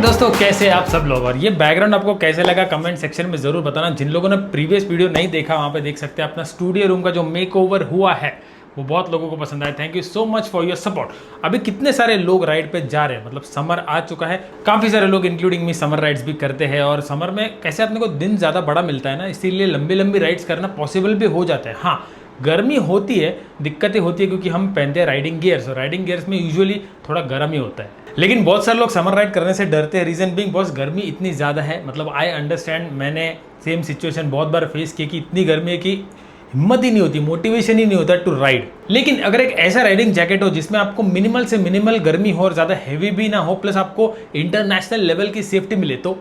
दोस्तों, कैसे आप सब लोग। और ये बैकग्राउंड आपको कैसे लगा कमेंट सेक्शन में जरूर बताना। जिन लोगों ने प्रीवियस वीडियो नहीं देखा वहाँ पे देख सकते हैं। अपना स्टूडियो रूम का जो मेकओवर हुआ है वो बहुत लोगों को पसंद आया। Thank you so much for your support. अभी कितने सारे लोग राइड पे जा रहे हैं, मतलब समर आ चुका है, काफ़ी सारे लोग इंक्लूडिंग मी समर राइड्स भी करते हैं। और समर में कैसे अपने को दिन ज़्यादा बड़ा मिलता है ना, इसीलिए लंबी लंबी राइड्स करना पॉसिबल भी हो जाता है। हाँ, गर्मी होती है, दिक्कतें होती है क्योंकि हम पहनते हैं राइडिंग गियर्स, और राइडिंग गियर्स में यूजुअली थोड़ा गर्म ही होता है। लेकिन बहुत सारे लोग समर राइड करने से डरते हैं। रीज़न बीइंग बॉस गर्मी इतनी ज़्यादा है। मतलब आई अंडरस्टैंड, मैंने सेम सिचुएशन बहुत बार फेस की कि इतनी गर्मी है कि हिम्मत ही नहीं होती, मोटिवेशन ही नहीं होता टू राइड। लेकिन अगर एक ऐसा राइडिंग जैकेट हो जिसमें आपको मिनिमल से मिनिमल गर्मी हो और ज़्यादा हैवी भी ना हो, प्लस आपको इंटरनेशनल लेवल की सेफ्टी मिले तो।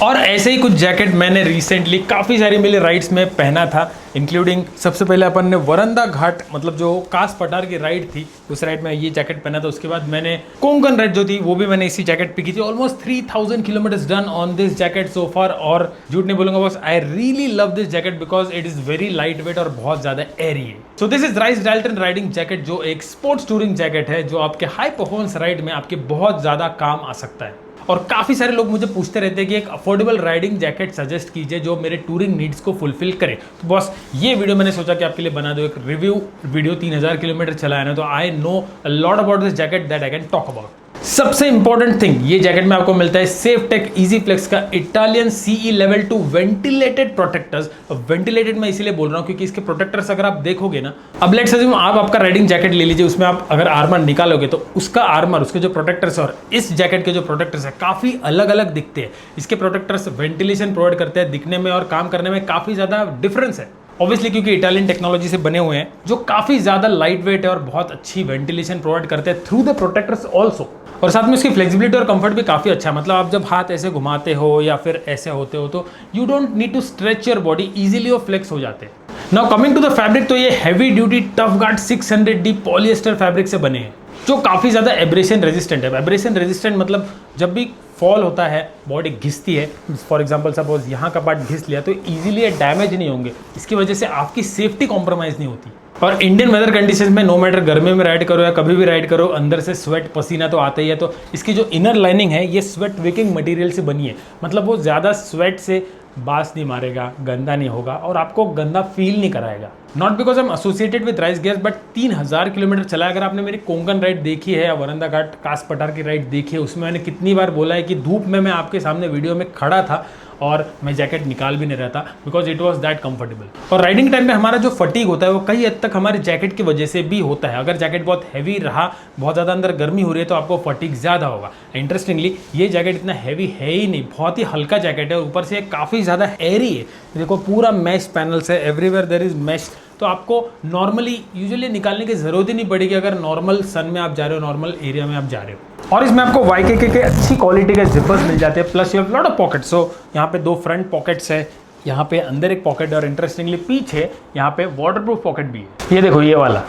और ऐसे ही कुछ जैकेट मैंने रिसेंटली काफ़ी सारी मेरे राइड्स में पहना था, इंक्लूडिंग सबसे पहले अपन ने वरंदा घाट, मतलब जो कास पठार की राइड थी, उस राइड में ये जैकेट पहना था। उसके बाद मैंने कोंकण राइड जो थी वो भी मैंने इसी जैकेट पे की थी। Almost 3000 kilometres done on this jacket so far. और झूठ नहीं बोलूंगा boss, I really love this jacket because it is very light weight और बहुत ज़्यादा एरी है। So this is Rice Dalton riding jacket, जो एक स्पोर्ट्स टूरिंग जैकेट है जो आपके हाई परफॉर्मेंस राइड में आपके बहुत ज़्यादा काम आ सकता है। और काफ़ी सारे लोग मुझे पूछते रहते हैं कि एक अफोर्डेबल राइडिंग जैकेट सजेस्ट कीजिए जो मेरे टूरिंग नीड्स को फुलफिल करे। तो बॉस, ये वीडियो मैंने सोचा कि आपके लिए बना दो, एक रिव्यू वीडियो। 3000 किलोमीटर चला है ना, तो I know a lot about this jacket that I can talk about. सबसे इंपॉर्टेंट थिंग, ये जैकेट में आपको मिलता है सेफटेक इजी फ्लेक्स का Italian CE level 2 ventilated protectors. Ventilated मैं इसीलिए बोल रहा हूँ क्योंकि इसके प्रोटेक्टर्स अगर आप देखोगे ना, अब लेट्स अज्यूम आप आपका राइडिंग जैकेट ले लीजिए, उसमें आप अगर आर्मर निकालोगे तो उसका आर्मर, उसके जो प्रोटेक्टर्स और इस जैकेट के जो प्रोटेक्टर्स है काफ़ी अलग अलग दिखते हैं। इसके प्रोटेक्टर्स वेंटिलेशन प्रोवाइड करते हैं, दिखने में और काम करने में काफ़ी ज़्यादा डिफरेंस है। ऑब्वियसली क्योंकि इटालियन टेक्नोलॉजी से बने हुए हैं जो काफ़ी ज़्यादा लाइट वेट है और बहुत अच्छी वेंटिलेशन प्रोवाइड करते हैं थ्रू द प्रोटेक्टर्स ऑल्सो। और साथ में इसकी फ्लेक्सिबिलिटी और कंफर्ट भी काफ़ी अच्छा है। मतलब आप जब हाथ ऐसे घुमाते हो या फिर ऐसे होते हो तो you don't need to stretch your body, easily वो फ्लेक्स हो जाते हैं। Now coming to the fabric, तो ये heavy duty tough guard 600D polyester fabric से बने हैं जो काफ़ी ज़्यादा एब्रेशन रेजिस्टेंट है। एब्रेशन रेजिस्टेंट मतलब जब भी फॉल होता है, बॉडी घिसती है, फॉर एग्जांपल सपोज यहाँ का पार्ट घिस लिया तो इजीली डैमेज नहीं होंगे। इसकी वजह से आपकी सेफ्टी कॉम्प्रोमाइज़ नहीं होती। और इंडियन वेदर कंडीशन में नो मैटर गर्मी में राइड करो या कभी भी राइड करो, अंदर से स्वेट पसीना तो आता ही है। तो इसकी जो इनर लाइनिंग है ये स्वेट विकिंग मटेरियल से बनी है। मतलब वो ज़्यादा स्वेट से बास नहीं मारेगा, गंदा नहीं होगा और आपको गंदा फील नहीं कराएगा। Not because I am associated with rice gears, but 3000 kilometre चला। अगर आपने मेरी कोंकण राइड देखी है या वरंदा घाट कास पठार की राइड देखी है, उसमें मैंने कितनी बार बोला है कि धूप में मैं आपके सामने वीडियो में खड़ा था और मैं जैकेट निकाल भी नहीं रहा था because it was that comfortable. और राइडिंग टाइम में हमारा जो फटीग होता है वो कई हद तक हमारे जैकेट की वजह से भी होता है। अगर जैकेट बहुत हैवी रहा, बहुत ज़्यादा अंदर गर्मी हो रही है तो आपको फटीग ज़्यादा होगा। इंटरेस्टिंगली ये जैकेट इतना हैवी है ही नहीं, बहुत ही हल्का जैकेट है और ऊपर से काफ़ी ज़्यादा एरी है। देखो पूरा मैश पैनल्स है, एवरीवेयर देयर इज मैश। तो आपको नॉर्मली यूजुअली निकालने की ज़रूरत ही नहीं पड़ेगी अगर नॉर्मल सन में आप जा रहे हो, नॉर्मल एरिया में आप जा रहे हो। और इसमें आपको YKK के अच्छी क्वालिटी के जिपर्स मिल जाते हैं, plus you have lot of pockets. So यहाँ पे 2 फ्रंट पॉकेट्स है, यहाँ पे अंदर एक पॉकेट है और इंटरेस्टिंगली पीछे यहाँ पे वाटरप्रूफ पॉकेट भी है। ये देखो ये वाला।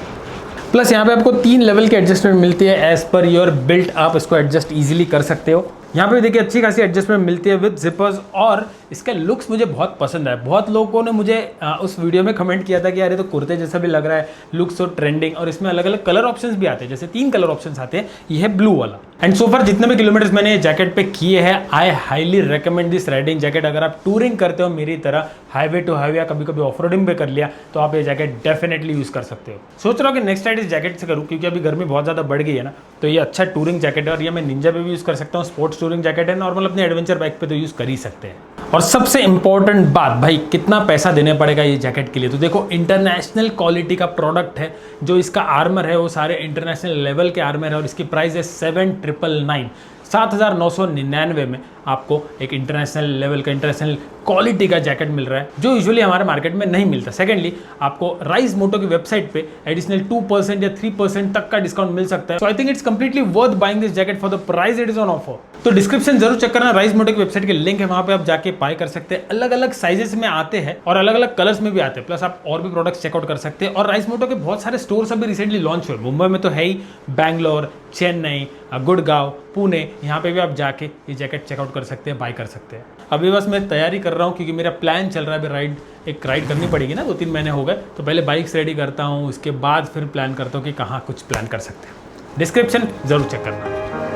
प्लस यहाँ पे आपको 3 लेवल की एडजस्टमेंट मिलती है एज पर योर बिल्ट। आप इसको एडजस्ट ईजिली कर सकते हो। यहाँ पे देखिए अच्छी खासी एडजस्टमेंट मिलती है विद जिपर्स। और इसका लुक्स मुझे बहुत पसंद है। बहुत लोगों ने मुझे उस वीडियो में कमेंट किया था कि अरे तो कुर्ते जैसा भी लग रहा है, लुक्स तो ट्रेंडिंग। और इसमें अलग अलग कलर ऑप्शंस भी आते हैं, जैसे 3 कलर ऑप्शंस आते हैं। ये है ब्लू वाला। एंड सो फार जितने भी किलोमीटर्स मैंने जैकेट पे किए हैं, I highly recommend this riding jacket. अगर आप टूरिंग करते हो मेरी तरह, हाईवे टू हाईवे या कभी कभी ऑफ रोडिंग पे कर लिया, तो आप ये जैकेट डेफिनेटली यूज़ कर सकते हो। सोच रहा हूँ कि नेक्स्ट राइड इस जैकेट से करूँ क्योंकि अभी गर्मी बहुत ज़्यादा बढ़ गई है ना, तो ये अच्छा टूरिंग जैकेट है। और ये मैं निंजा पे भी यूज़ कर सकता हूँ, स्पोर्ट्स टूरिंग जैकेट है। नॉर्मल अपने एडवेंचर बाइक पे तो यूज़ कर ही सकते हैं। और सबसे इंपॉर्टेंट बात, भाई कितना पैसा देने पड़ेगा ये जैकेट के लिए। तो देखो इंटरनेशनल क्वालिटी का प्रोडक्ट है। जो इसका आर्मर है वो सारे इंटरनेशनल लेवल के आर्मर है और इसकी प्राइस है 7999, 7999 में आपको एक इंटरनेशनल लेवल का, इंटरनेशनल क्वालिटी का जैकेट मिल रहा है जो यूजुअली हमारे मार्केट में नहीं मिलता। सेकेंडली, आपको राइस मोटो की वेबसाइट पे एडिशनल 2% या 3% तक का डिस्काउंट मिल सकता है। So I think it's completely worth buying this jacket for the price it is on offer. तो डिस्क्रिप्शन जरूर चेक करना, राइस मोटो की वेबसाइट के लिंक है, वहां पे आप जाके बाय कर सकते हैं। अलग अलग साइजेस में आते हैं और अलग अलग कलर्स में भी आते हैं। प्लस आप और भी प्रोडक्ट्स चेकआउट कर सकते हैं। और राइस मोटो के बहुत सारे स्टोर्स अभी रिसेंटली लॉन्च हुए। मुंबई में तो है ही, बैंगलोर, चेन्नई, गुड़गांव, पुणे, यहाँ पे भी आप जाके ये जैकेट चेकआउट कर सकते हैं, बाय कर सकते हैं। अभी बस मैं तैयारी कर रहा हूँ क्योंकि मेरा प्लान चल रहा है। अभी एक राइड करनी पड़ेगी ना, 2-3 महीने हो गए, तो पहले बाइक्स रेडी करता हूँ, उसके बाद फिर प्लान करता हूँ कि कहाँ कुछ प्लान कर सकते हैं। डिस्क्रिप्शन जरूर चेक करना।